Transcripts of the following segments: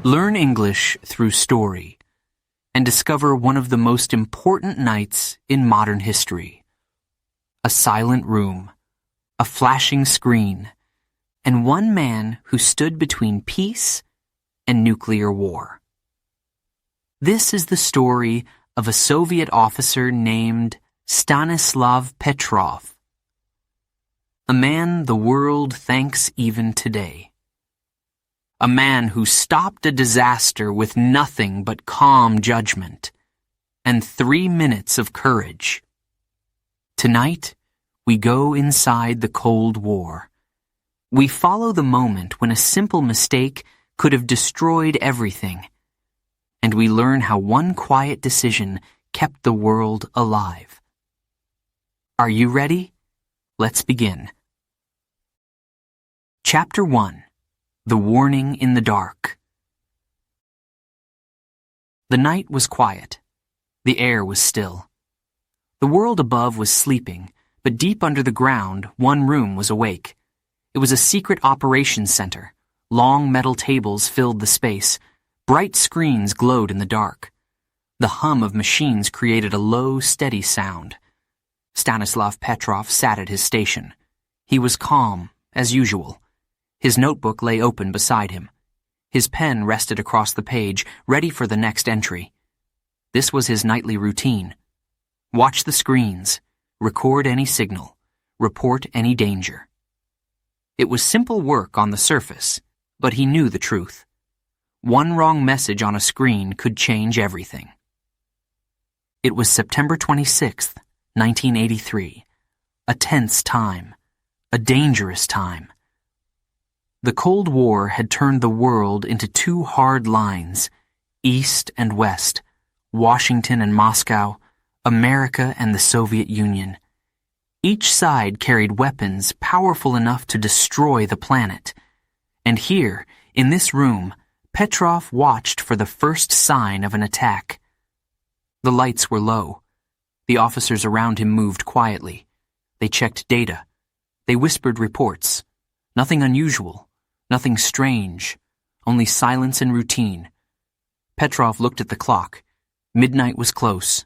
Learn English through story and discover one of the most important nights in modern history. A silent room, a flashing screen, and one man who stood between peace and nuclear war. This is the story of a Soviet officer named Stanislav Petrov, a man the world thanks even today. A man who stopped a disaster with nothing but calm judgment and 3 minutes of courage. Tonight, we go inside the Cold War. We follow the moment when a simple mistake could have destroyed everything, and we learn how one quiet decision kept the world alive. Are you ready? Let's begin. Chapter 1. The Warning in the Dark. The night was quiet. The air was still. The world above was sleeping, but deep under the ground, one room was awake. It was a secret operations center. Long metal tables filled the space. Bright screens glowed in the dark. The hum of machines created a low, steady sound. Stanislav Petrov sat at his station. He was calm, as usual. His notebook lay open beside him. His pen rested across the page, ready for the next entry. This was his nightly routine. Watch the screens, record any signal, report any danger. It was simple work on the surface, but he knew the truth. One wrong message on a screen could change everything. It was September 26th, 1983. A tense time. A dangerous time. The Cold War had turned the world into two hard lines, East and West, Washington and Moscow, America and the Soviet Union. Each side carried weapons powerful enough to destroy the planet. And here, in this room, Petrov watched for the first sign of an attack. The lights were low. The officers around him moved quietly. They checked data. They whispered reports. Nothing unusual. Nothing strange, only silence and routine. Petrov looked at the clock. Midnight was close.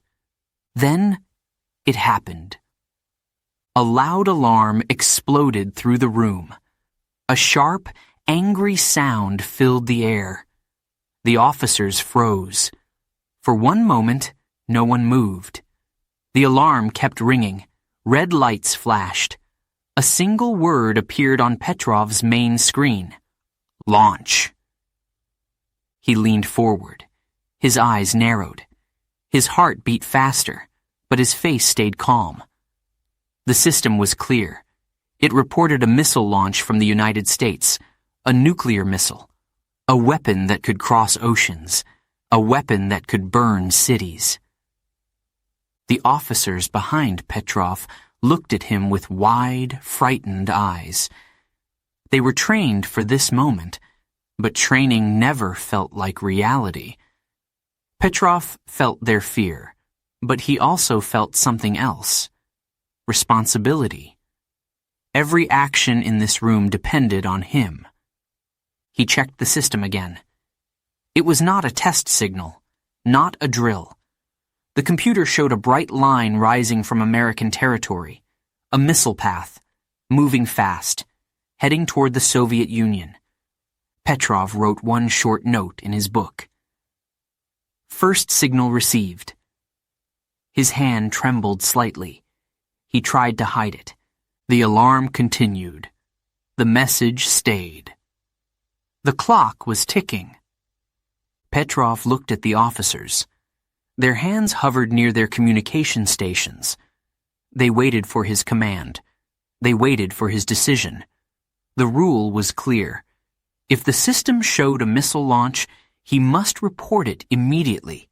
Then, it happened. A loud alarm exploded through the room. A sharp, angry sound filled the air. The officers froze. For one moment, no one moved. The alarm kept ringing. Red lights flashed. A single word appeared on Petrov's main screen. Launch. He leaned forward. His eyes narrowed. His heart beat faster, but his face stayed calm. The system was clear. It reported a missile launch from the United States, a nuclear missile, a weapon that could cross oceans, a weapon that could burn cities. The officers behind Petrov looked at him with wide, frightened eyes. They were trained for this moment, but training never felt like reality. Petrov felt their fear, but he also felt something else. Responsibility. Every action in this room depended on him. He checked the system again. It was not a test signal, not a drill. The computer showed a bright line rising from American territory, a missile path, moving fast, heading toward the Soviet Union. Petrov wrote one short note in his book. First signal received. His hand trembled slightly. He tried to hide it. The alarm continued. The message stayed. The clock was ticking. Petrov looked at the officers. Their hands hovered near their communication stations. They waited for his command. They waited for his decision. The rule was clear. If the system showed a missile launch, he must report it immediately.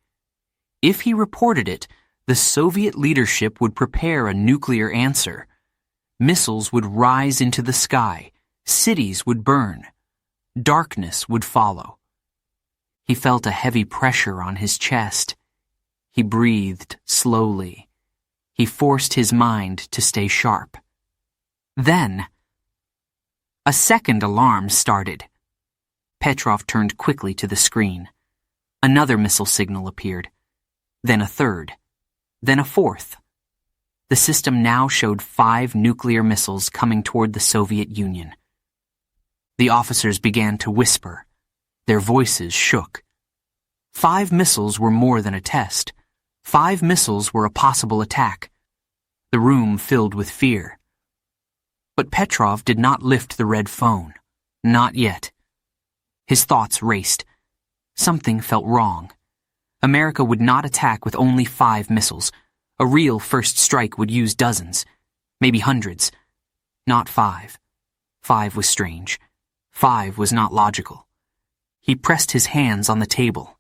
If he reported it, the Soviet leadership would prepare a nuclear answer. Missiles would rise into the sky. Cities would burn. Darkness would follow. He felt a heavy pressure on his chest. He breathed slowly. He forced his mind to stay sharp. Then, a second alarm started. Petrov turned quickly to the screen. Another missile signal appeared. Then a third. Then a fourth. The system now showed 5 nuclear missiles coming toward the Soviet Union. The officers began to whisper. Their voices shook. 5 missiles were more than a test. 5 missiles were a possible attack. The room filled with fear. But Petrov did not lift the red phone. Not yet. His thoughts raced. Something felt wrong. America would not attack with only 5 missiles. A real first strike would use dozens, maybe hundreds. Not 5. 5 was strange. 5 was not logical. He pressed his hands on the table.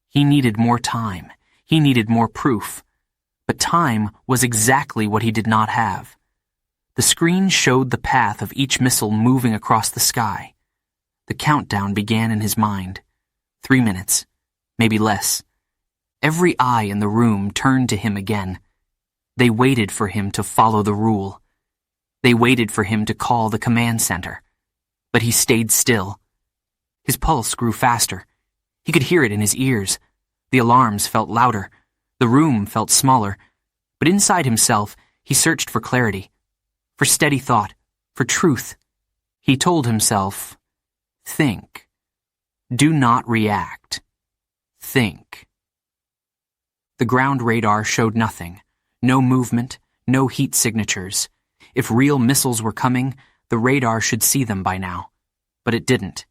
He needed more time. He needed more proof. But time was exactly what he did not have. The screen showed the path of each missile moving across the sky. The countdown began in his mind. 3 minutes, maybe less. Every eye in the room turned to him again. They waited for him to follow the rule. They waited for him to call the command center. But he stayed still. His pulse grew faster. He could hear it in his ears. The alarms felt louder. The room felt smaller. But inside himself, he searched for clarity, for steady thought, for truth. He told himself, think. Do not react. Think. The ground radar showed nothing. No movement, no heat signatures. If real missiles were coming, the radar should see them by now. But it didn't.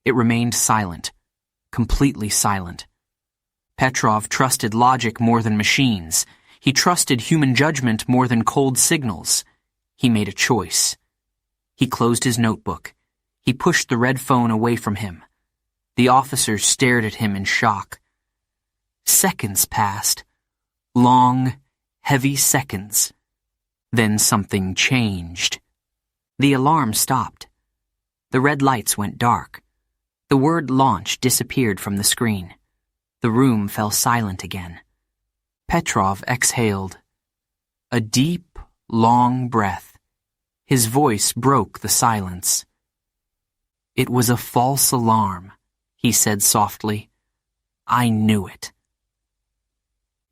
It remained silent. Completely silent. Petrov trusted logic more than machines. He trusted human judgment more than cold signals. He made a choice. He closed his notebook. He pushed the red phone away from him. The officers stared at him in shock. Seconds passed. Long, heavy seconds. Then something changed. The alarm stopped. The red lights went dark. The word launch disappeared from the screen. The room fell silent again. Petrov exhaled. A deep, long breath. His voice broke the silence. It was a false alarm, he said softly. I knew it.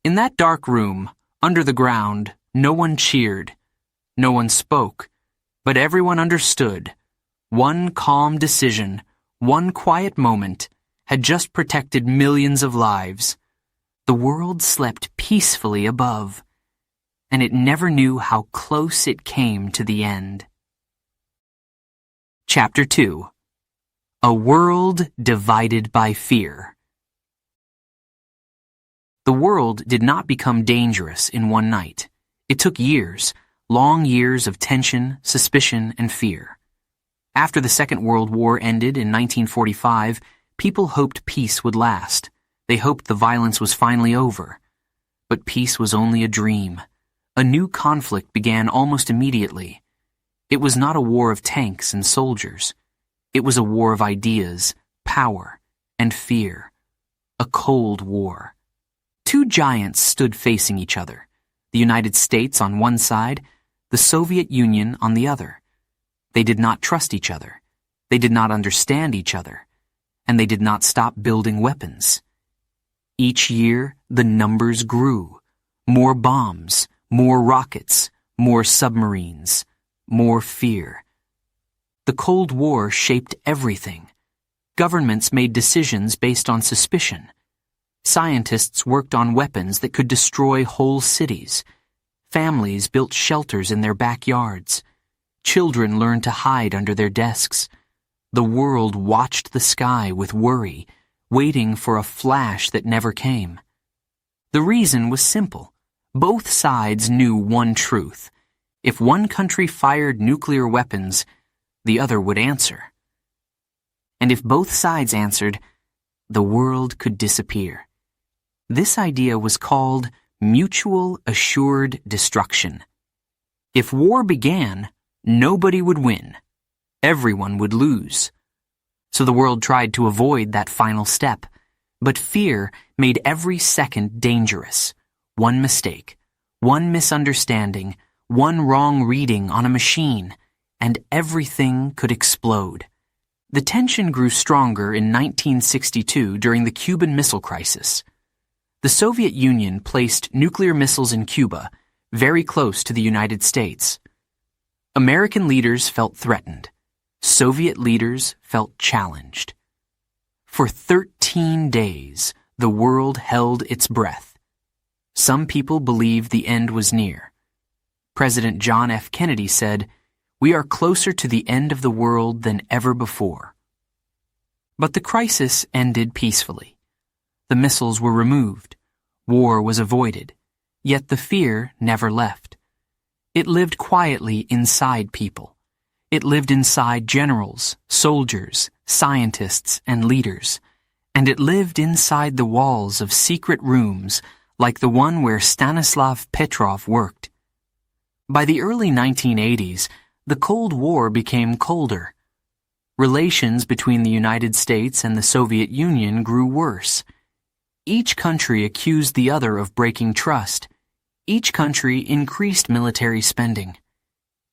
In that dark room, under the ground, no one cheered. No one spoke. But everyone understood. One calm decision, one quiet moment, had just protected millions of lives. The world slept peacefully above, and it never knew how close it came to the end. Chapter 2. A World Divided by Fear. The world did not become dangerous in one night. It took years, long years of tension, suspicion, and fear. After the Second World War ended in 1945, people hoped peace would last. They hoped the violence was finally over. But peace was only a dream. A new conflict began almost immediately. It was not a war of tanks and soldiers. It was a war of ideas, power, and fear. A Cold War. 2 giants stood facing each other. The United States on one side, the Soviet Union on the other. They did not trust each other. They did not understand each other. And they did not stop building weapons. Each year, the numbers grew. More bombs, more rockets, more submarines, more fear. The Cold War shaped everything. Governments made decisions based on suspicion. Scientists worked on weapons that could destroy whole cities. Families built shelters in their backyards. Children learned to hide under their desks. The world watched the sky with worry, waiting for a flash that never came. The reason was simple. Both sides knew one truth. If one country fired nuclear weapons, the other would answer. And if both sides answered, the world could disappear. This idea was called mutual assured destruction. If war began, nobody would win. Everyone would lose. So the world tried to avoid that final step. But fear made every second dangerous. One mistake, one misunderstanding, one wrong reading on a machine, and everything could explode. The tension grew stronger in 1962 during the Cuban Missile Crisis. The Soviet Union placed nuclear missiles in Cuba, very close to the United States. American leaders felt threatened. Soviet leaders felt challenged. For 13 days, the world held its breath. Some people believed the end was near. President John F. Kennedy said, "We are closer to the end of the world than ever before." But the crisis ended peacefully. The missiles were removed. War was avoided. Yet the fear never left. It lived quietly inside people. It lived inside generals, soldiers, scientists, and leaders. And it lived inside the walls of secret rooms like the one where Stanislav Petrov worked. By the early 1980s, the Cold War became colder. Relations between the United States and the Soviet Union grew worse. Each country accused the other of breaking trust. Each country increased military spending.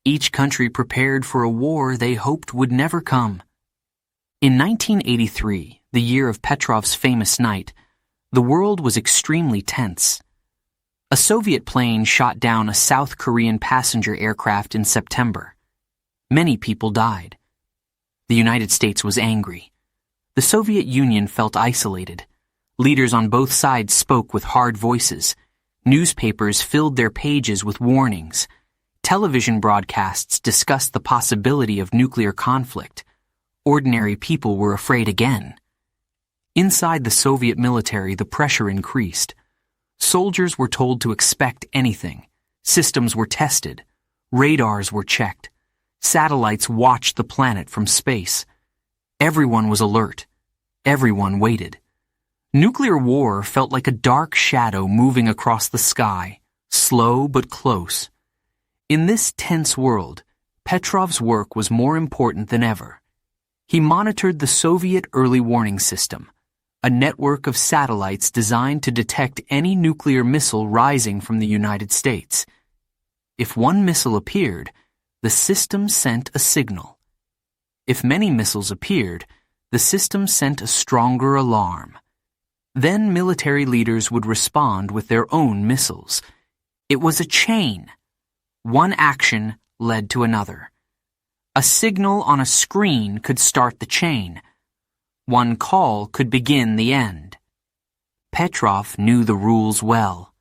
Each country prepared for a war they hoped would never come. In 1983, the year of Petrov's famous night, the world was extremely tense. A Soviet plane shot down a South Korean passenger aircraft in September. Many people died. The United States was angry. The Soviet Union felt isolated. Leaders on both sides spoke with hard voices. Newspapers filled their pages with warnings. Television broadcasts discussed the possibility of nuclear conflict. Ordinary people were afraid again. Inside the Soviet military, the pressure increased. Soldiers were told to expect anything. Systems were tested. Radars were checked. Satellites watched the planet from space. Everyone was alert. Everyone waited. Nuclear war felt like a dark shadow moving across the sky, slow but close. In this tense world, Petrov's work was more important than ever. He monitored the Soviet early warning system, a network of satellites designed to detect any nuclear missile rising from the United States. If one missile appeared, the system sent a signal. If many missiles appeared, the system sent a stronger alarm. Then military leaders would respond with their own missiles. It was a chain. One action led to another. A signal on a screen could start the chain. One call could begin the end. Petrov knew the rules well.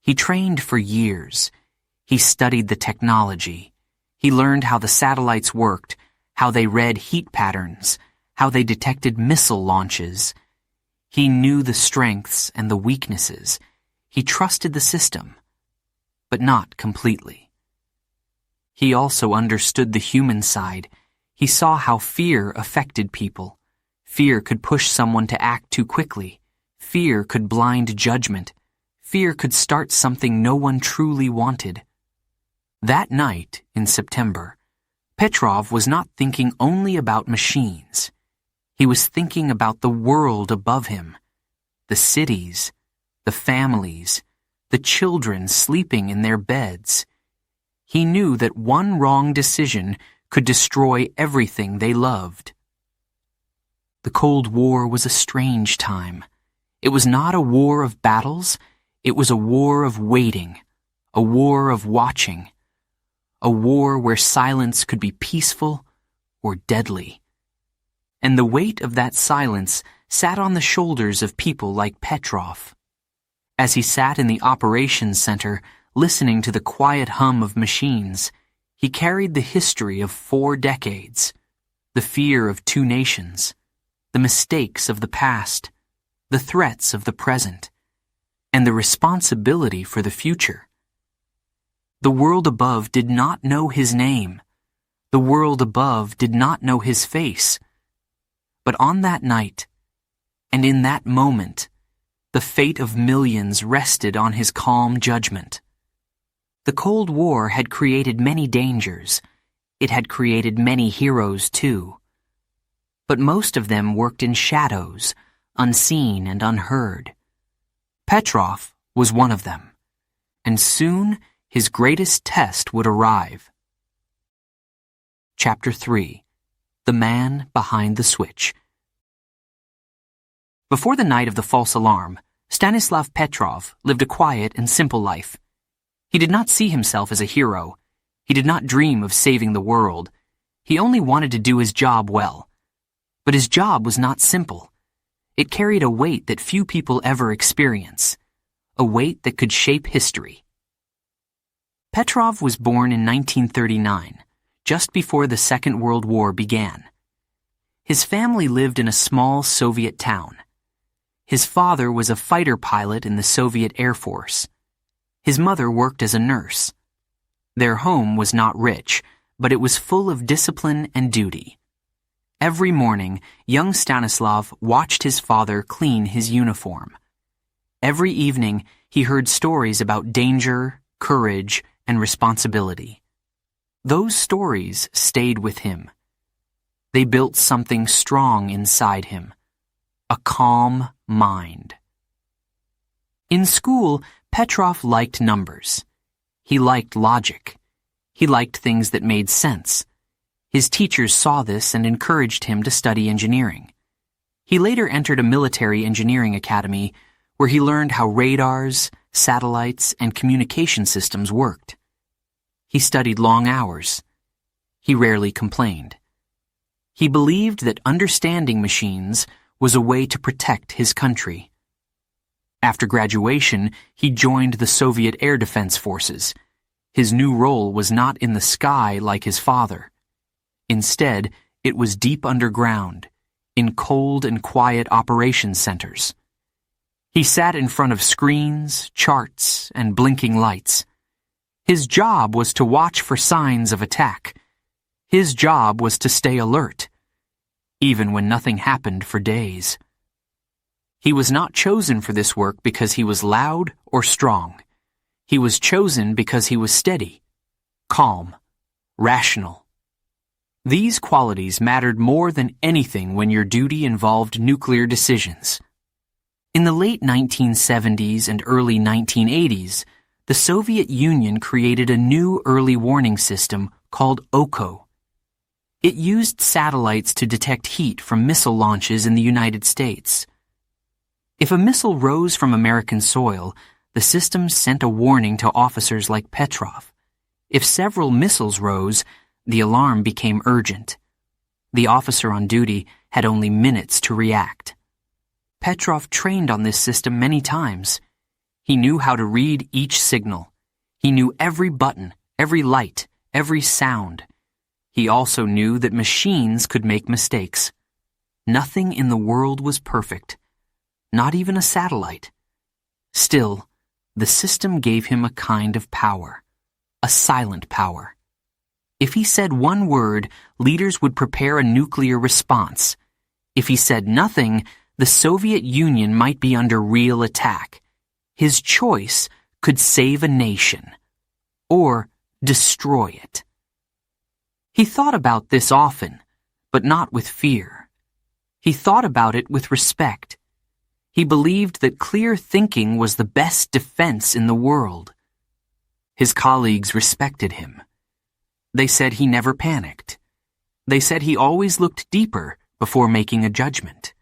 He trained for years. He studied the technology. He learned how the satellites worked, how they read heat patterns, how they detected missile launches. He knew the strengths and the weaknesses. He trusted the system, but not completely. He also understood the human side. He saw how fear affected people. Fear could push someone to act too quickly. Fear could blind judgment. Fear could start something no one truly wanted. That night, in September, Petrov was not thinking only about machines. He was thinking about the world above him, the cities, the families, the children sleeping in their beds. He knew that one wrong decision could destroy everything they loved. The Cold War was a strange time. It was not a war of battles. It was a war of waiting, a war of watching, a war where silence could be peaceful or deadly. And the weight of that silence sat on the shoulders of people like Petrov. As he sat in the operations center, listening to the quiet hum of machines, he carried the history of 4 decades, the fear of 2 nations, the mistakes of the past, the threats of the present, and the responsibility for the future. The world above did not know his name. The world above did not know his face. But on that night, and in that moment, the fate of millions rested on his calm judgment. The Cold War had created many dangers. It had created many heroes, too. But most of them worked in shadows, unseen and unheard. Petrov was one of them, and soon his greatest test would arrive. Chapter 3. The Man Behind the Switch. Before the night of the false alarm, Stanislav Petrov lived a quiet and simple life. He did not see himself as a hero. He did not dream of saving the world. He only wanted to do his job well. But his job was not simple. It carried a weight that few people ever experience, a weight that could shape history. Petrov was born in 1939, just before the Second World War began. His family lived in a small Soviet town. His father was a fighter pilot in the Soviet Air Force. His mother worked as a nurse. Their home was not rich, but it was full of discipline and duty. Every morning, young Stanislav watched his father clean his uniform. Every evening, he heard stories about danger, courage, and responsibility. Those stories stayed with him. They built something strong inside him, a calm mind. In school, Petrov liked numbers. He liked logic. He liked things that made sense. His teachers saw this and encouraged him to study engineering. He later entered a military engineering academy where he learned how radars, satellites, and communication systems worked. He studied long hours. He rarely complained. He believed that understanding machines was a way to protect his country. After graduation, he joined the Soviet Air Defense Forces. His new role was not in the sky like his father. Instead, it was deep underground, in cold and quiet operations centers. He sat in front of screens, charts, and blinking lights. His job was to watch for signs of attack. His job was to stay alert, even when nothing happened for days. He was not chosen for this work because he was loud or strong. He was chosen because he was steady, calm, rational. These qualities mattered more than anything when your duty involved nuclear decisions. In the late 1970s and early 1980s, the Soviet Union created a new early warning system called OKO. It used satellites to detect heat from missile launches in the United States. If a missile rose from American soil, the system sent a warning to officers like Petrov. If several missiles rose, the alarm became urgent. The officer on duty had only minutes to react. Petrov trained on this system many times. He knew how to read each signal. He knew every button, every light, every sound. He also knew that machines could make mistakes. Nothing in the world was perfect, not even a satellite. Still, the system gave him a kind of power, a silent power. If he said one word, leaders would prepare a nuclear response. If he said nothing, the Soviet Union might be under real attack. His choice could save a nation or destroy it. He thought about this often, but not with fear. He thought about it with respect. He believed that clear thinking was the best defense in the world. His colleagues respected him. They said he never panicked. They said he always looked deeper before making a judgment.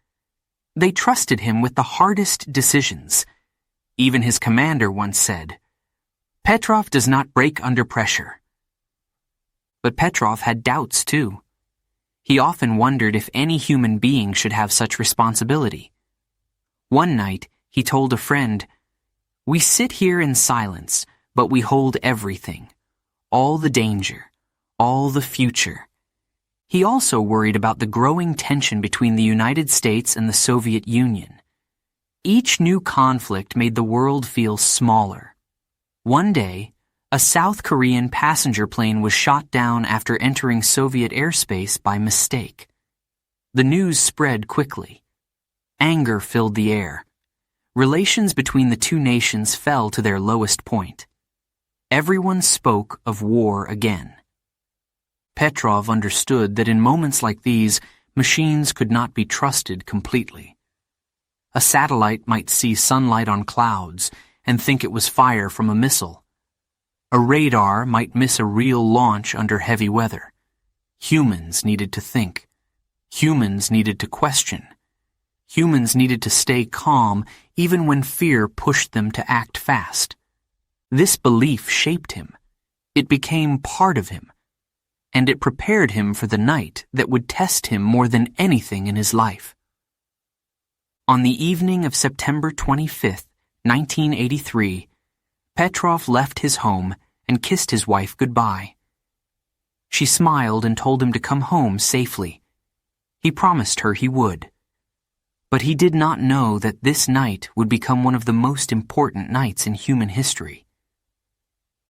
They trusted him with the hardest decisions. Even his commander once said, "Petrov does not break under pressure." But Petrov had doubts too. He often wondered if any human being should have such responsibility. One night, he told a friend, "We sit here in silence, but we hold everything, all the danger, all the future." He also worried about the growing tension between the United States and the Soviet Union. Each new conflict made the world feel smaller. One day, a South Korean passenger plane was shot down after entering Soviet airspace by mistake. The news spread quickly. Anger filled the air. Relations between the two nations fell to their lowest point. Everyone spoke of war again. Petrov understood that in moments like these, machines could not be trusted completely. A satellite might see sunlight on clouds and think it was fire from a missile. A radar might miss a real launch under heavy weather. Humans needed to think. Humans needed to question. Humans needed to stay calm even when fear pushed them to act fast. This belief shaped him. It became part of him. And it prepared him for the night that would test him more than anything in his life. On the evening of September 25th, 1983, Petrov left his home and kissed his wife goodbye. She smiled and told him to come home safely. He promised her he would. But he did not know that this night would become one of the most important nights in human history.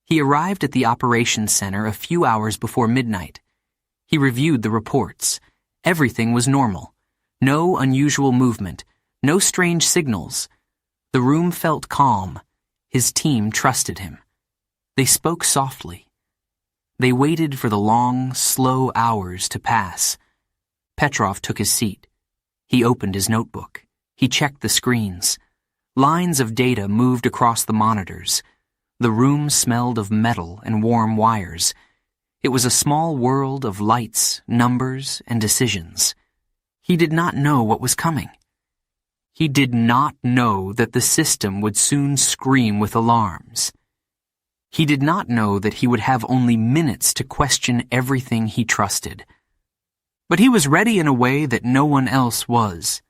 He arrived at the operations center a few hours before midnight. He reviewed the reports. Everything was normal. No unusual movement. No strange signals. The room felt calm. His team trusted him. They spoke softly. They waited for the long, slow hours to pass. Petrov took his seat. He opened his notebook. He checked the screens. Lines of data moved across the monitors. The room smelled of metal and warm wires. It was a small world of lights, numbers, and decisions. He did not know what was coming. He did not know that the system would soon scream with alarms. He did not know that he would have only minutes to question everything he trusted. But he was ready in a way that no one else was.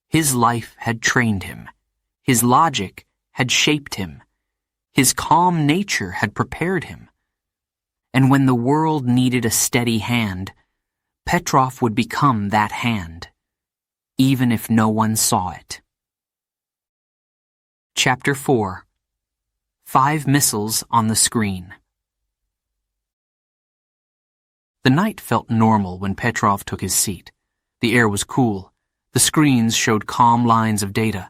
His life had trained him. His logic had shaped him. His calm nature had prepared him. And when the world needed a steady hand, Petrov would become that hand, even if no one saw it. Chapter 4. 5 Missiles on the Screen. The night felt normal when Petrov took his seat. The air was cool. The screens showed calm lines of data.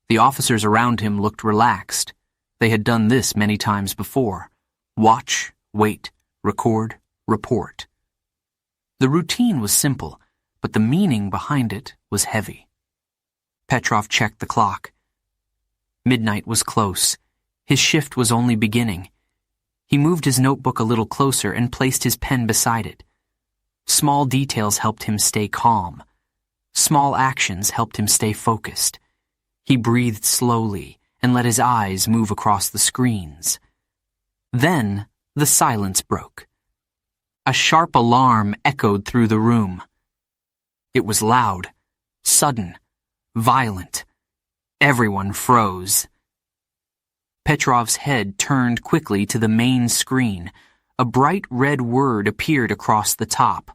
The officers around him looked relaxed. They had done this many times before. Watch, wait, record, report. The routine was simple, but the meaning behind it was heavy. Petrov checked the clock. Midnight was close. His shift was only beginning. He moved his notebook a little closer and placed his pen beside it. Small details helped him stay calm. Small actions helped him stay focused. He breathed slowly and let his eyes move across the screens. Then the silence broke. A sharp alarm echoed through the room. It was loud, sudden, violent. Everyone froze. Petrov's head turned quickly to the main screen. A bright red word appeared across the top.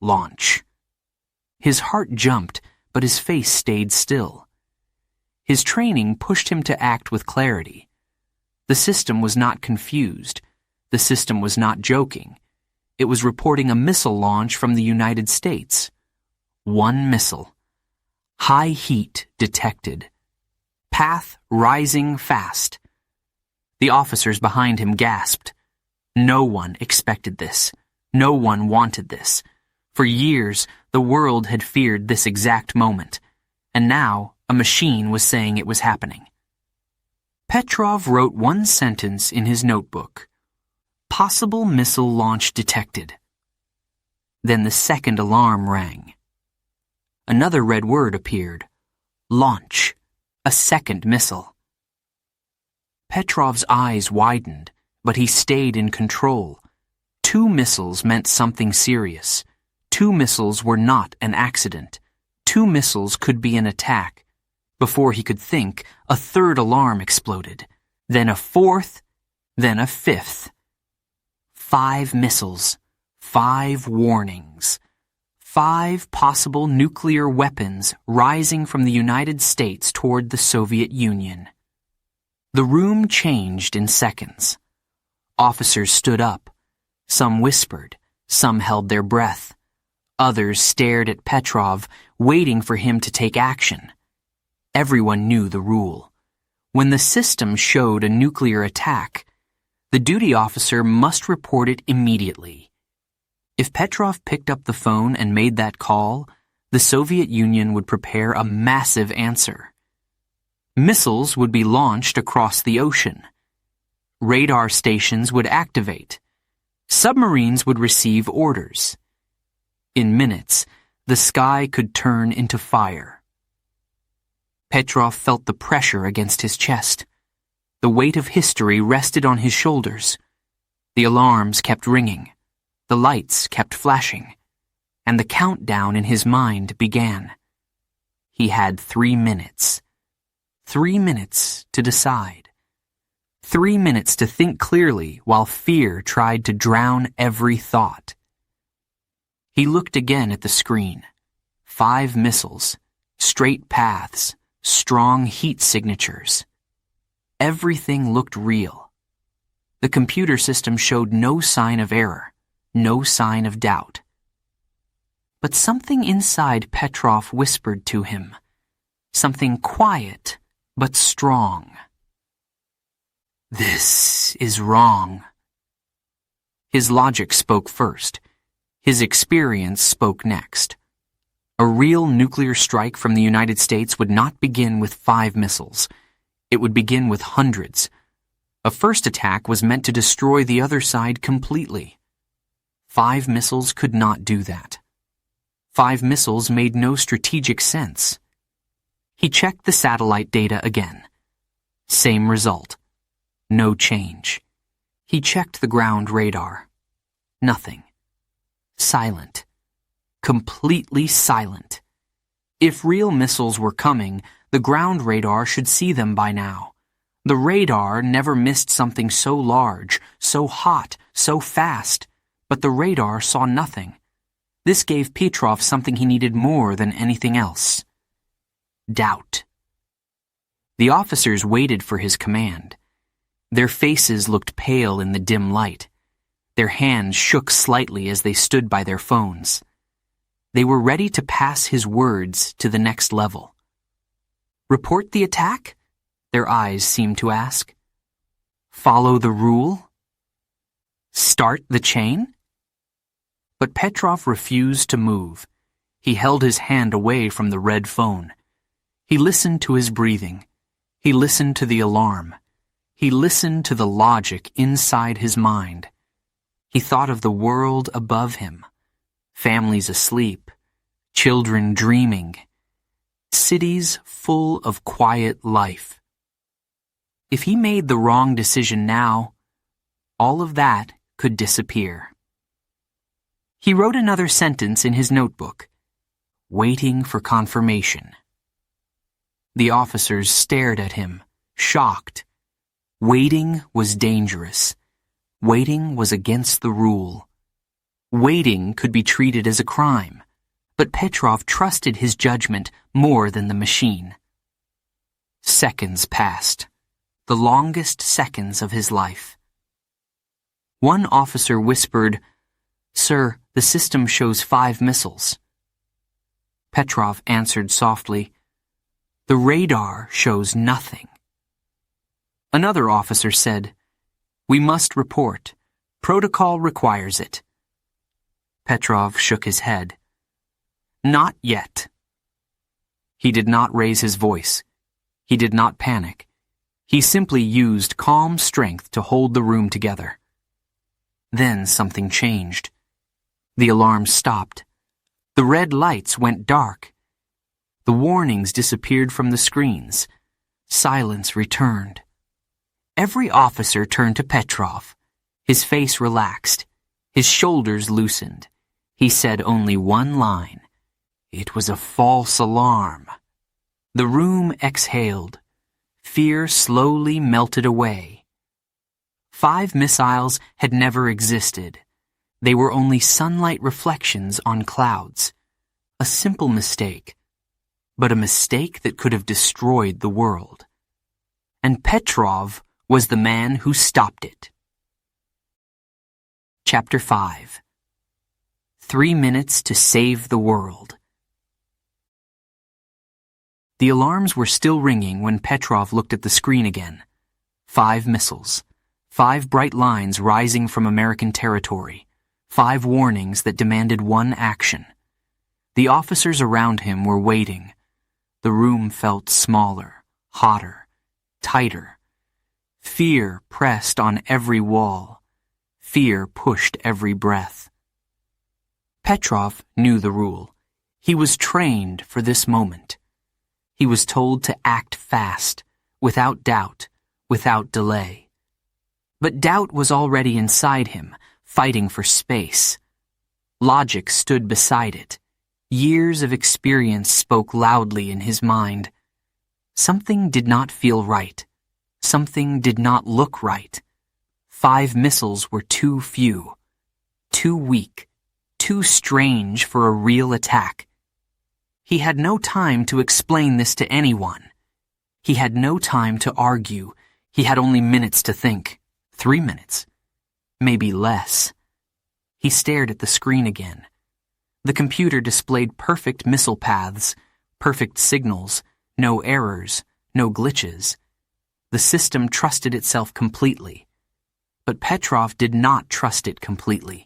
Launch. His heart jumped, but his face stayed still. His training pushed him to act with clarity. The system was not confused. The system was not joking. It was reporting a missile launch from the United States. 1 missile. High heat detected. Path rising fast. The officers behind him gasped. No one expected this. No one wanted this. For years, the world had feared this exact moment. And now, a machine was saying it was happening. Petrov wrote one sentence in his notebook. Possible missile launch detected. Then the second alarm rang. Another red word appeared. Launch. A second missile. Petrov's eyes widened, but he stayed in control. 2 missiles meant something serious. 2 missiles were not an accident. 2 missiles could be an attack. Before he could think, a third alarm exploded. Then a fourth, then a fifth. 5 missiles. 5 warnings. 5 possible nuclear weapons rising from the United States toward the Soviet Union. The room changed in seconds. Officers stood up. Some whispered. Some held their breath. Others stared at Petrov, waiting for him to take action. Everyone knew the rule. When the system showed a nuclear attack, the duty officer must report it immediately. If Petrov picked up the phone and made that call, the Soviet Union would prepare a massive answer. Missiles would be launched across the ocean. Radar stations would activate. Submarines would receive orders. In minutes, the sky could turn into fire. Petrov felt the pressure against his chest. The weight of history rested on his shoulders. The alarms kept ringing. The lights kept flashing. And the countdown in his mind began. He had 3 minutes. 3 minutes to decide. 3 minutes to think clearly while fear tried to drown every thought. He looked again at the screen. 5 missiles, straight paths, strong heat signatures. Everything looked real. The computer system showed no sign of error, no sign of doubt. But something inside Petrov whispered to him, something quiet but strong. This is wrong. His logic spoke first. His experience spoke next. A real nuclear strike from the United States would not begin with 5 missiles. It would begin with hundreds. A first attack was meant to destroy the other side completely. 5 missiles could not do that. 5 missiles made no strategic sense. He checked the satellite data again. Same result. No change. He checked the ground radar. Nothing. Silent. Completely silent. If real missiles were coming, the ground radar should see them by now. The radar never missed something so large, so hot, so fast, but the radar saw nothing. This gave Petrov something he needed more than anything else. Doubt. The officers waited for his command. Their faces looked pale in the dim light. Their hands shook slightly as they stood by their phones. They were ready to pass his words to the next level. Report the attack? Their eyes seemed to ask. Follow the rule? Start the chain? But Petrov refused to move. He held his hand away from the red phone. He listened to his breathing. He listened to the alarm. He listened to the logic inside his mind. He thought of the world above him. Families asleep. Children dreaming. Cities full of quiet life. If he made the wrong decision now, all of that could disappear. He wrote another sentence in his notebook. Waiting for confirmation. The officers stared at him, shocked. Waiting was dangerous. Waiting was against the rule. Waiting could be treated as a crime, but Petrov trusted his judgment more than the machine. Seconds passed, the longest seconds of his life. One officer whispered, "Sir, the system shows 5 missiles." Petrov answered softly, "The radar shows nothing." Another officer said, "We must report. Protocol requires it." Petrov shook his head. "Not yet." He did not raise his voice. He did not panic. He simply used calm strength to hold the room together. Then something changed. The alarm stopped. The red lights went dark. The warnings disappeared from the screens. Silence returned. Every officer turned to Petrov. His face relaxed. His shoulders loosened. He said only one line. It was a false alarm. The room exhaled. Fear slowly melted away. 5 missiles had never existed. They were only sunlight reflections on clouds. A simple mistake, but a mistake that could have destroyed the world. And Petrov was the man who stopped it. Chapter 5. 3 minutes to save the world. The alarms were still ringing when Petrov looked at the screen again. 5 missiles. 5 bright lines rising from American territory. 5 warnings that demanded one action. The officers around him were waiting. The room felt smaller, hotter, tighter. Fear pressed on every wall. Fear pushed every breath. Petrov knew the rule. He was trained for this moment. He was told to act fast, without doubt, without delay. But doubt was already inside him, fighting for space. Logic stood beside it. Years of experience spoke loudly in his mind. Something did not feel right. Something did not look right. 5 missiles were too few, too weak, too strange for a real attack. He had no time to explain this to anyone. He had no time to argue. He had only minutes to think. 3 minutes. Maybe less. He stared at the screen again. The computer displayed perfect missile paths, perfect signals, no errors, no glitches. The system trusted itself completely. But Petrov did not trust it completely.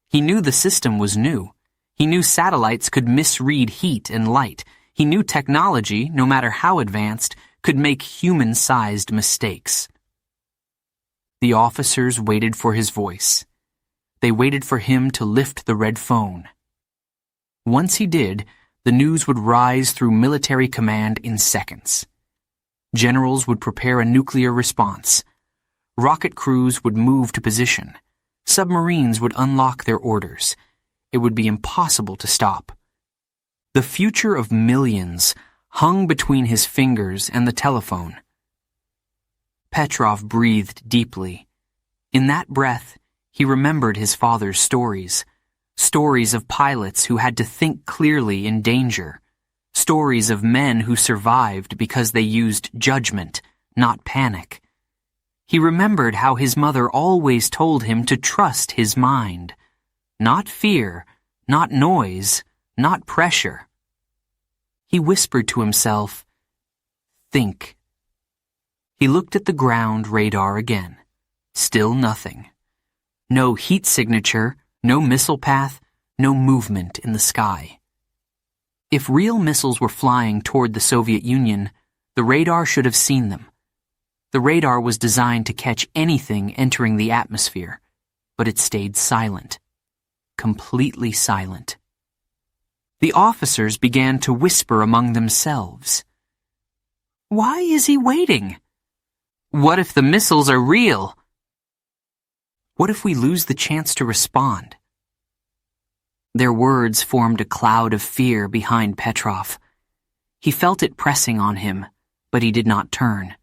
He knew the system was new. He knew satellites could misread heat and light. He knew technology, no matter how advanced, could make human-sized mistakes. The officers waited for his voice. They waited for him to lift the red phone. Once he did, the news would rise through military command in seconds. Generals would prepare a nuclear response. Rocket crews would move to position. Submarines would unlock their orders. It would be impossible to stop. The future of millions hung between his fingers and the telephone. Petrov breathed deeply. In that breath, he remembered his father's stories. Stories of pilots who had to think clearly in danger. Stories of men who survived because they used judgment, not panic. He remembered how his mother always told him to trust his mind. Not fear, not noise, not pressure. He whispered to himself, "Think." He looked at the ground radar again. Still nothing. No heat signature, no missile path, no movement in the sky. If real missiles were flying toward the Soviet Union, the radar should have seen them. The radar was designed to catch anything entering the atmosphere, but it stayed silent. Completely silent. The officers began to whisper among themselves. Why is he waiting? What if the missiles are real? What if we lose the chance to respond? Their words formed a cloud of fear behind Petrov. He felt it pressing on him, but he did not turn.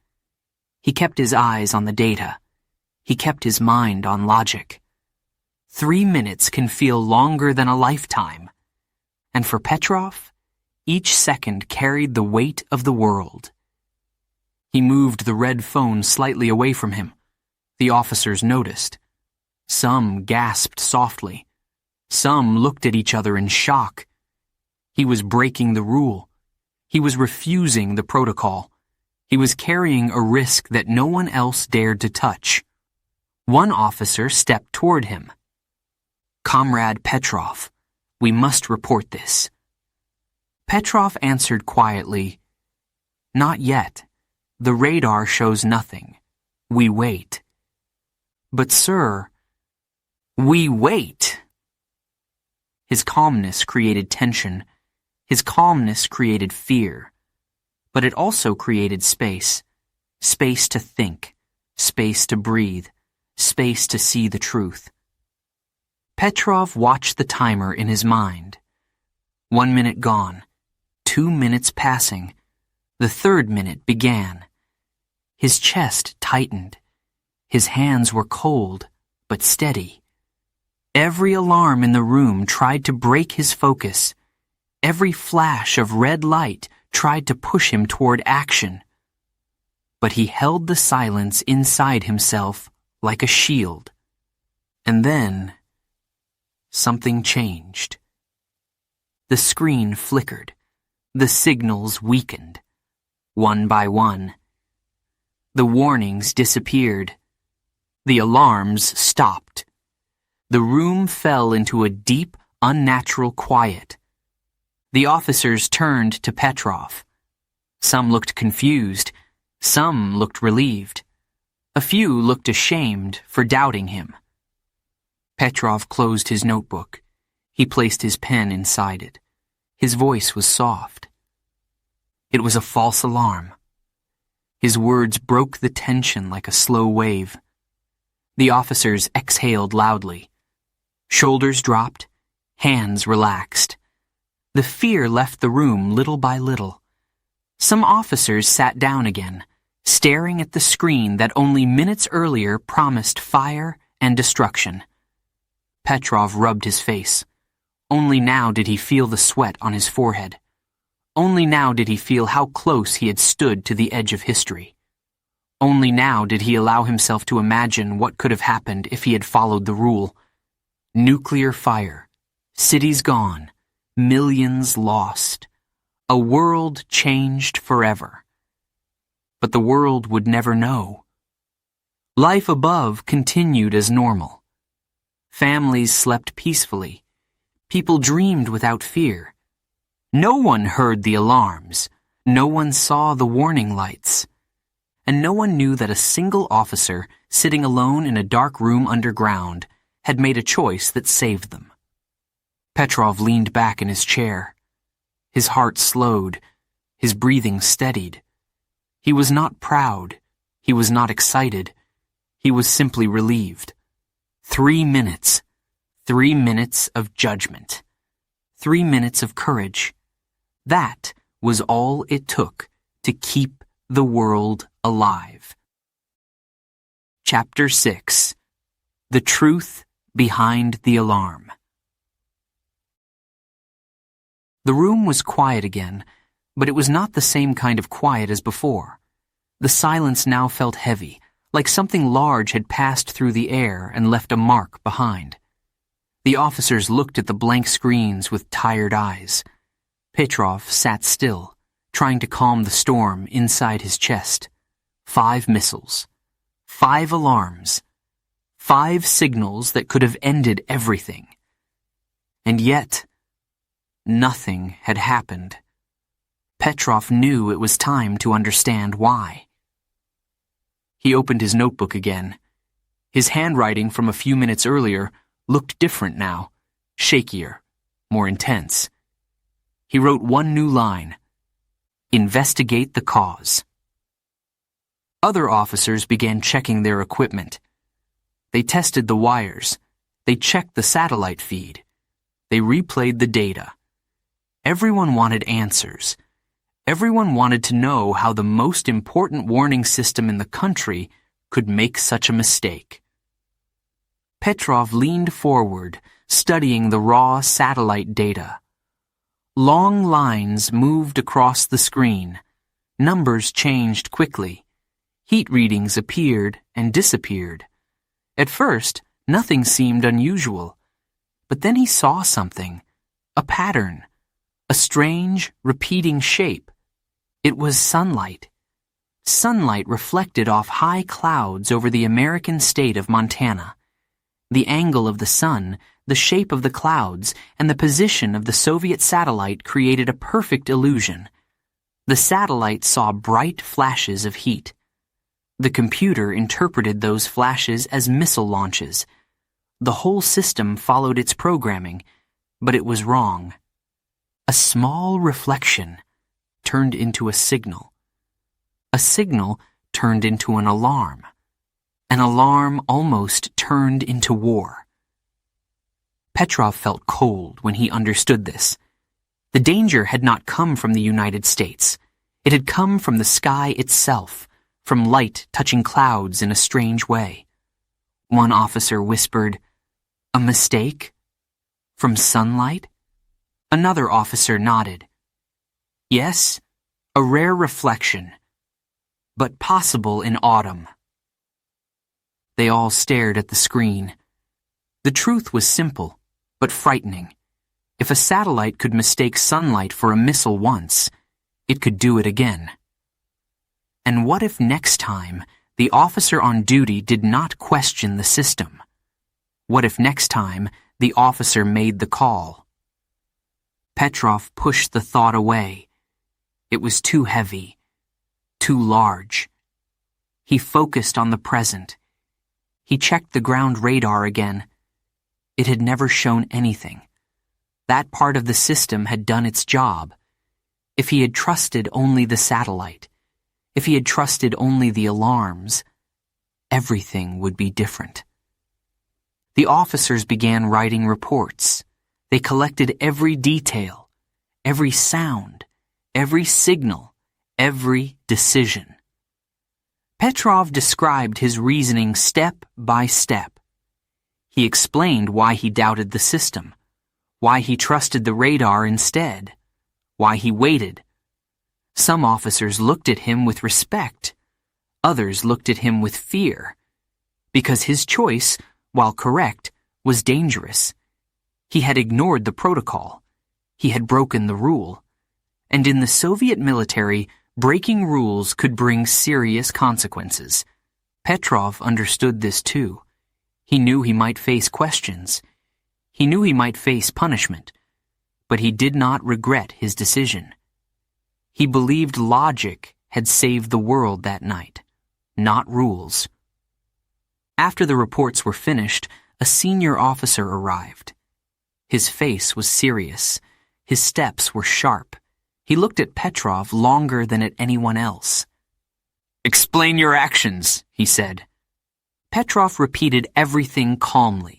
He kept his eyes on the data. He kept his mind on logic. 3 minutes can feel longer than a lifetime. And for Petrov, each second carried the weight of the world. He moved the red phone slightly away from him. The officers noticed. Some gasped softly. Some looked at each other in shock. He was breaking the rule. He was refusing the protocol. He was carrying a risk that no one else dared to touch. One officer stepped toward him. "Comrade Petrov, we must report this." Petrov answered quietly, "Not yet. The radar shows nothing. We wait." "But sir..." "We wait." His calmness created tension. His calmness created fear. But it also created space. Space to think. Space to breathe. Space to see the truth. Petrov watched the timer in his mind. 1 minute gone. 2 minutes passing. The 3rd minute began. His chest tightened. His hands were cold, but steady. Every alarm in the room tried to break his focus. Every flash of red light tried to push him toward action. But he held the silence inside himself like a shield. And then, something changed. The screen flickered. The signals weakened. One by one. The warnings disappeared. The alarms stopped. The room fell into a deep, unnatural quiet. The officers turned to Petrov. Some looked confused. Some looked relieved. A few looked ashamed for doubting him. Petrov closed his notebook. He placed his pen inside it. His voice was soft. It was a false alarm. His words broke the tension like a slow wave. The officers exhaled loudly. Shoulders dropped, hands relaxed. The fear left the room little by little. Some officers sat down again, staring at the screen that only minutes earlier promised fire and destruction. Petrov rubbed his face. Only now did he feel the sweat on his forehead. Only now did he feel how close he had stood to the edge of history. Only now did he allow himself to imagine what could have happened if he had followed the rule. Nuclear fire, cities gone, millions lost, a world changed forever. But the world would never know. Life above continued as normal. Families slept peacefully. People dreamed without fear. No one heard the alarms. No one saw the warning lights. And no one knew that a single officer, sitting alone in a dark room underground, had made a choice that saved them. Petrov leaned back in his chair. His heart slowed. His breathing steadied. He was not proud. He was not excited. He was simply relieved. 3 minutes. 3 minutes of judgment. 3 minutes of courage. That was all it took to keep the world alive. Chapter 6. The Truth Behind the Alarm. The room was quiet again, but it was not the same kind of quiet as before. The silence now felt heavy, like something large had passed through the air and left a mark behind. The officers looked at the blank screens with tired eyes. Petrov sat still, trying to calm the storm inside his chest. 5 missiles. 5 alarms. 5 signals that could have ended everything. And yet, nothing had happened. Petrov knew it was time to understand why. He opened his notebook again. His handwriting from a few minutes earlier looked different now, shakier, more intense. He wrote one new line: investigate the cause. Other officers began checking their equipment. They tested the wires. They checked the satellite feed. They replayed the data. Everyone wanted answers. Everyone wanted to know how the most important warning system in the country could make such a mistake. Petrov leaned forward, studying the raw satellite data. Long lines moved across the screen. Numbers changed quickly. Heat readings appeared and disappeared. At first, nothing seemed unusual. But then he saw something. A pattern. A strange, repeating shape. It was sunlight. Sunlight reflected off high clouds over the American state of Montana. The angle of the sun, the shape of the clouds, and the position of the Soviet satellite created a perfect illusion. The satellite saw bright flashes of heat. The computer interpreted those flashes as missile launches. The whole system followed its programming, but it was wrong. A small reflection turned into a signal. A signal turned into an alarm. An alarm almost turned into war. Petrov felt cold when he understood this. The danger had not come from the United States. It had come from the sky itself, from light touching clouds in a strange way. One officer whispered, "A mistake? From sunlight?" Another officer nodded. "Yes, a rare reflection, but possible in autumn." They all stared at the screen. The truth was simple, but frightening. If a satellite could mistake sunlight for a missile once, it could do it again. And what if next time the officer on duty did not question the system? What if next time the officer made the call? Petrov pushed the thought away. It was too heavy, too large. He focused on the present. He checked the ground radar again. It had never shown anything. That part of the system had done its job. If he had trusted only the satellite, if he had trusted only the alarms, everything would be different. The officers began writing reports. They collected every detail, every sound, every signal, every decision. Petrov described his reasoning step by step. He explained why he doubted the system, why he trusted the radar instead, why he waited. Some officers looked at him with respect. Others looked at him with fear, because his choice, while correct, was dangerous. He had ignored the protocol. He had broken the rule. And in the Soviet military, breaking rules could bring serious consequences. Petrov understood this too. He knew he might face questions. He knew he might face punishment. But he did not regret his decision. He believed logic had saved the world that night, not rules. After the reports were finished, a senior officer arrived. His face was serious. His steps were sharp. He looked at Petrov longer than at anyone else. "Explain your actions," he said. Petrov repeated everything calmly.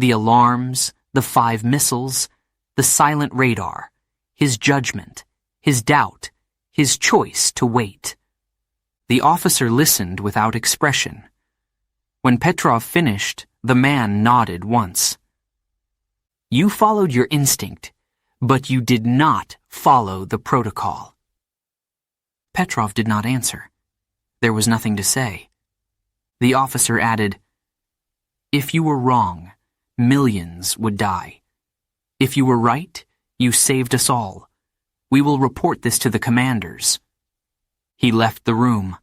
The alarms, the 5 missiles, the silent radar, his judgment, his doubt, his choice to wait. The officer listened without expression. When Petrov finished, the man nodded once. "You followed your instinct, but you did not follow the protocol." Petrov did not answer. There was nothing to say. The officer added, "If you were wrong, millions would die. If you were right, you saved us all. We will report this to the commanders." He left the room.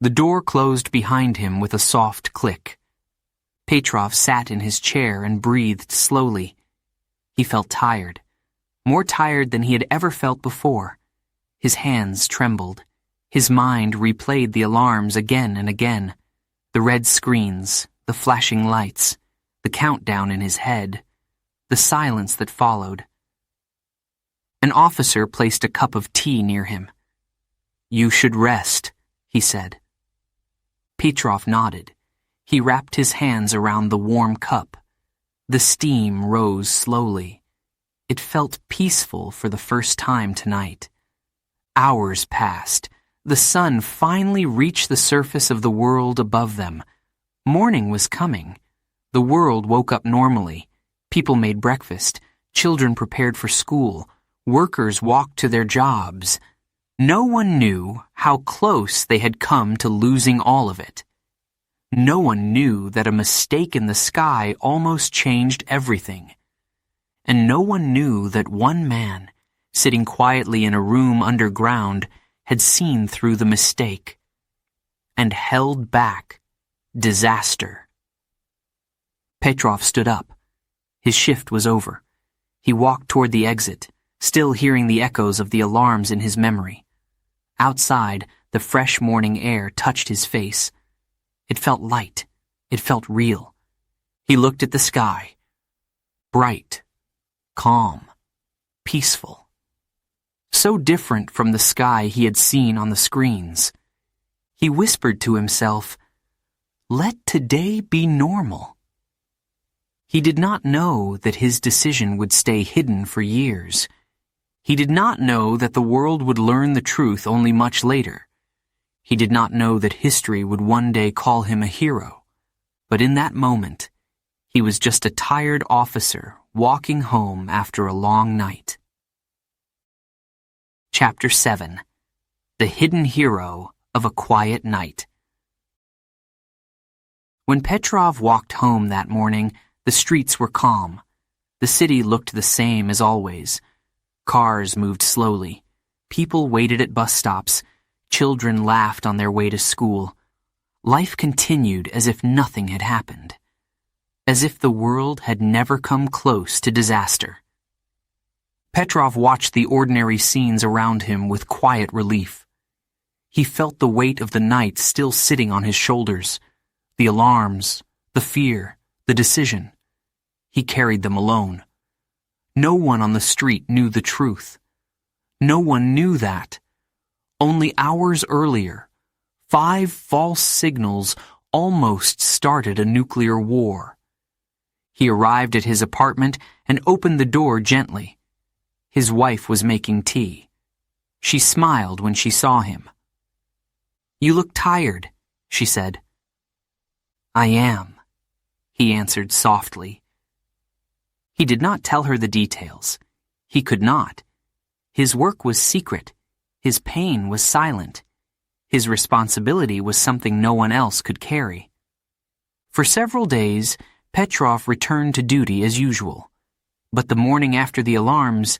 The door closed behind him with a soft click. Petrov sat in his chair and breathed slowly. He felt tired, more tired than he had ever felt before. His hands trembled. His mind replayed the alarms again and again. The red screens, the flashing lights, the countdown in his head, the silence that followed. An officer placed a cup of tea near him. "You should rest," he said. Petrov nodded. He wrapped his hands around the warm cup. The steam rose slowly. It felt peaceful for the first time tonight. Hours passed. The sun finally reached the surface of the world above them. Morning was coming. The world woke up normally. People made breakfast. Children prepared for school. Workers walked to their jobs. No one knew how close they had come to losing all of it. No one knew that a mistake in the sky almost changed everything. And no one knew that one man, sitting quietly in a room underground, had seen through the mistake and held back disaster. Petrov stood up. His shift was over. He walked toward the exit, still hearing the echoes of the alarms in his memory. Outside, the fresh morning air touched his face. It felt light. It felt real. He looked at the sky. Bright, calm, peaceful. So different from the sky he had seen on the screens. He whispered to himself, "Let today be normal." He did not know that his decision would stay hidden for years. He did not know that the world would learn the truth only much later. He did not know that history would one day call him a hero. But in that moment, he was just a tired officer walking home after a long night. Chapter 7. The Hidden Hero of a Quiet Night. When Petrov walked home that morning, the streets were calm. The city looked the same as always. Cars moved slowly. People waited at bus stops. Children laughed on their way to school. Life continued as if nothing had happened. As if the world had never come close to disaster. Petrov watched the ordinary scenes around him with quiet relief. He felt the weight of the night still sitting on his shoulders. The alarms, the fear, the decision. He carried them alone. No one on the street knew the truth. No one knew that. Only hours earlier, 5 false signals almost started a nuclear war. He arrived at his apartment and opened the door gently. His wife was making tea. She smiled when she saw him. "You look tired," she said. "I am," he answered softly. He did not tell her the details. He could not. His work was secret. His pain was silent. His responsibility was something no one else could carry. For several days, Petrov returned to duty as usual. But the morning after the alarms,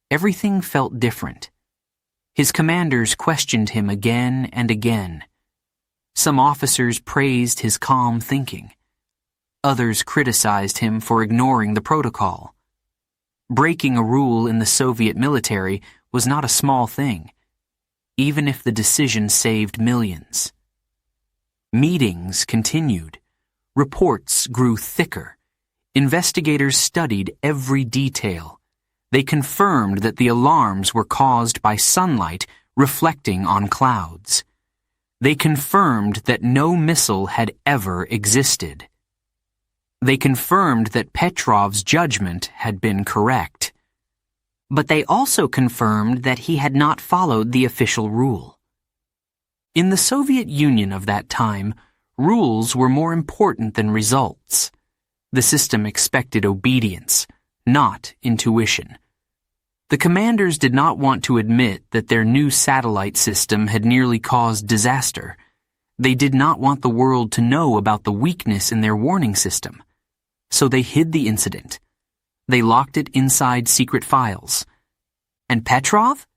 everything felt different. His commanders questioned him again and again. Some officers praised his calm thinking. Others criticized him for ignoring the protocol. Breaking a rule in the Soviet military was not a small thing, even if the decision saved millions. Meetings continued. Reports grew thicker. Investigators studied every detail. They confirmed that the alarms were caused by sunlight reflecting on clouds. They confirmed that no missile had ever existed. They confirmed that Petrov's judgment had been correct. But they also confirmed that he had not followed the official rule. In the Soviet Union of that time, rules were more important than results. The system expected obedience, not intuition. The commanders did not want to admit that their new satellite system had nearly caused disaster. They did not want the world to know about the weakness in their warning system. So they hid the incident. They locked it inside secret files. And Petrov?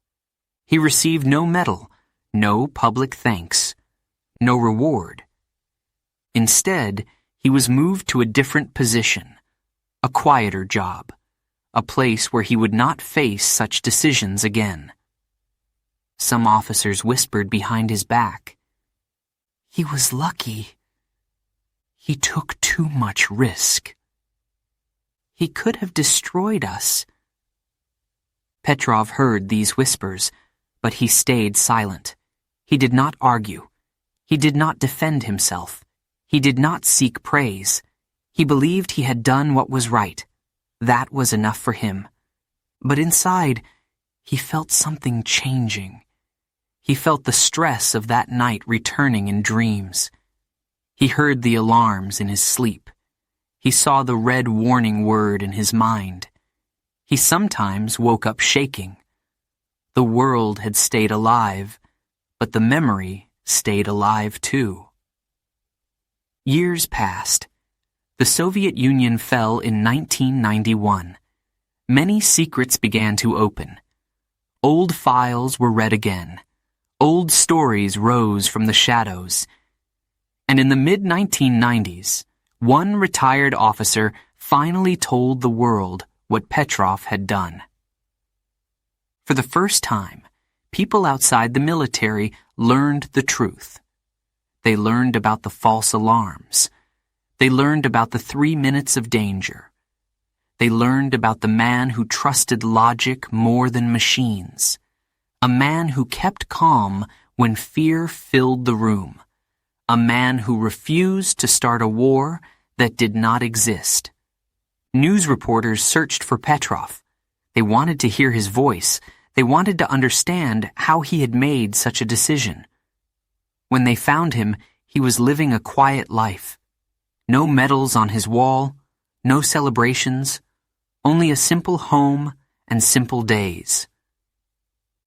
He received no medal, no public thanks, no reward. Instead, he was moved to a different position, a quieter job, a place where he would not face such decisions again. Some officers whispered behind his back. He was lucky. He took too much risk. He could have destroyed us. Petrov heard these whispers, but he stayed silent. He did not argue. He did not defend himself. He did not seek praise. He believed he had done what was right. That was enough for him. But inside, he felt something changing. He felt the stress of that night returning in dreams. He heard the alarms in his sleep. He saw the red warning word in his mind. He sometimes woke up shaking. The world had stayed alive, but the memory stayed alive too. Years passed. The Soviet Union fell in 1991. Many secrets began to open. Old files were read again. Old stories rose from the shadows. And in the mid-1990s, one retired officer finally told the world what Petrov had done. For the first time, people outside the military learned the truth. They learned about the false alarms. They learned about the 3 minutes of danger. They learned about the man who trusted logic more than machines. A man who kept calm when fear filled the room. A man who refused to start a war that did not exist. News reporters searched for Petrov. They wanted to hear his voice. They wanted to understand how he had made such a decision. When they found him, he was living a quiet life. No medals on his wall, no celebrations, only a simple home and simple days.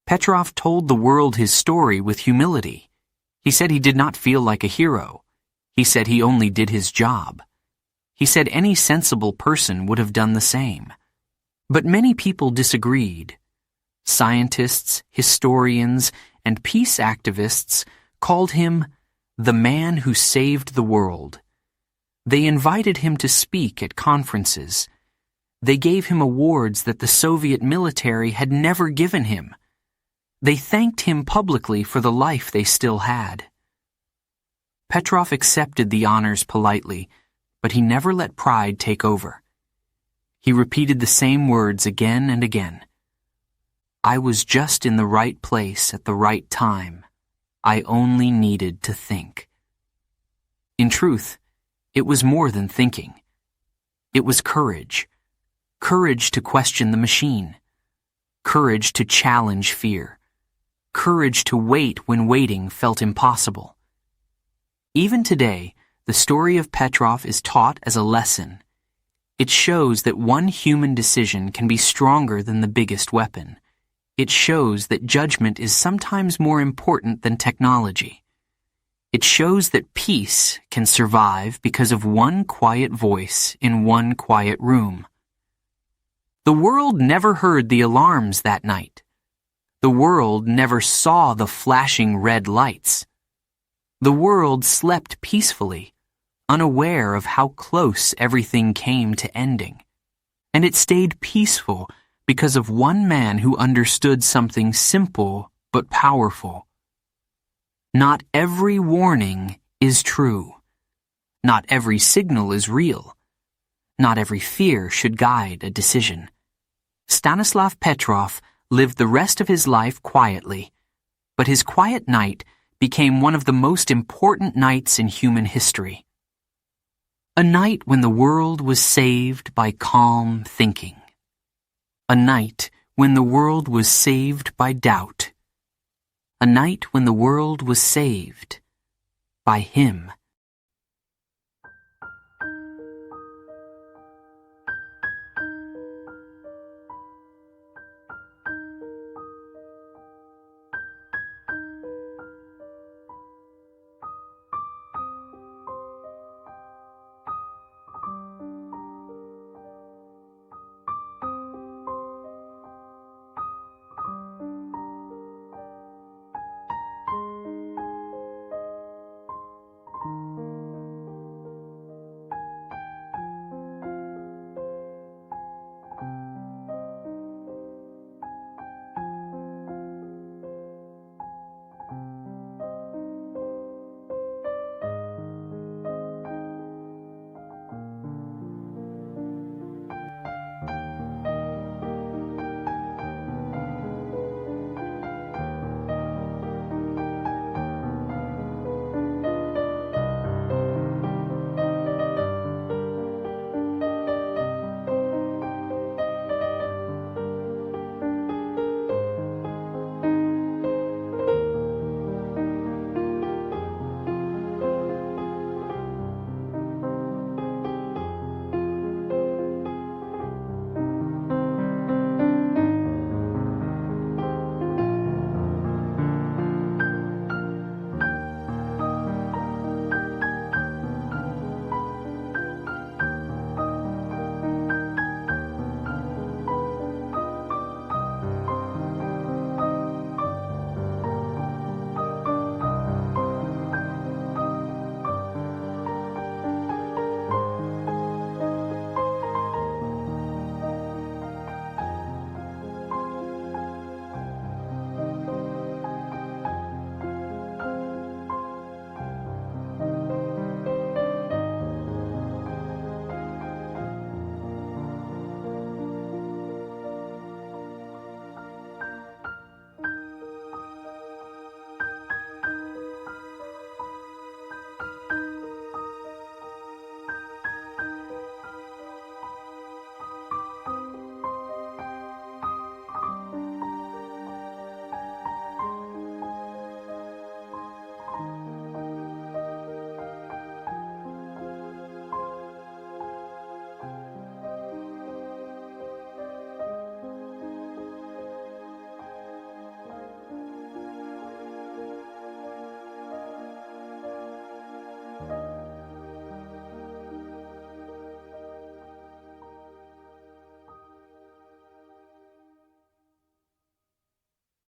Petrov told the world his story with humility. He said he did not feel like a hero. He said he only did his job. He said any sensible person would have done the same. But many people disagreed. Scientists, historians, and peace activists called him the man who saved the world. They invited him to speak at conferences. They gave him awards that the Soviet military had never given him. They thanked him publicly for the life they still had. Petrov accepted the honors politely, but he never let pride take over. He repeated the same words again and again. I was just in the right place at the right time. I only needed to think. In truth, it was more than thinking. It was courage. Courage to question the machine. Courage to challenge fear. Courage to wait when waiting felt impossible. Even today, the story of Petrov is taught as a lesson. It shows that one human decision can be stronger than the biggest weapon. It shows that judgment is sometimes more important than technology. It shows that peace can survive because of one quiet voice in one quiet room. The world never heard the alarms that night. The world never saw the flashing red lights. The world slept peacefully, unaware of how close everything came to ending. And it stayed peaceful because of one man who understood something simple but powerful. Not every warning is true. Not every signal is real. Not every fear should guide a decision. Stanislav Petrov lived the rest of his life quietly, but his quiet night became one of the most important nights in human history. A night when the world was saved by calm thinking. A night when the world was saved by doubt. A night when the world was saved by him.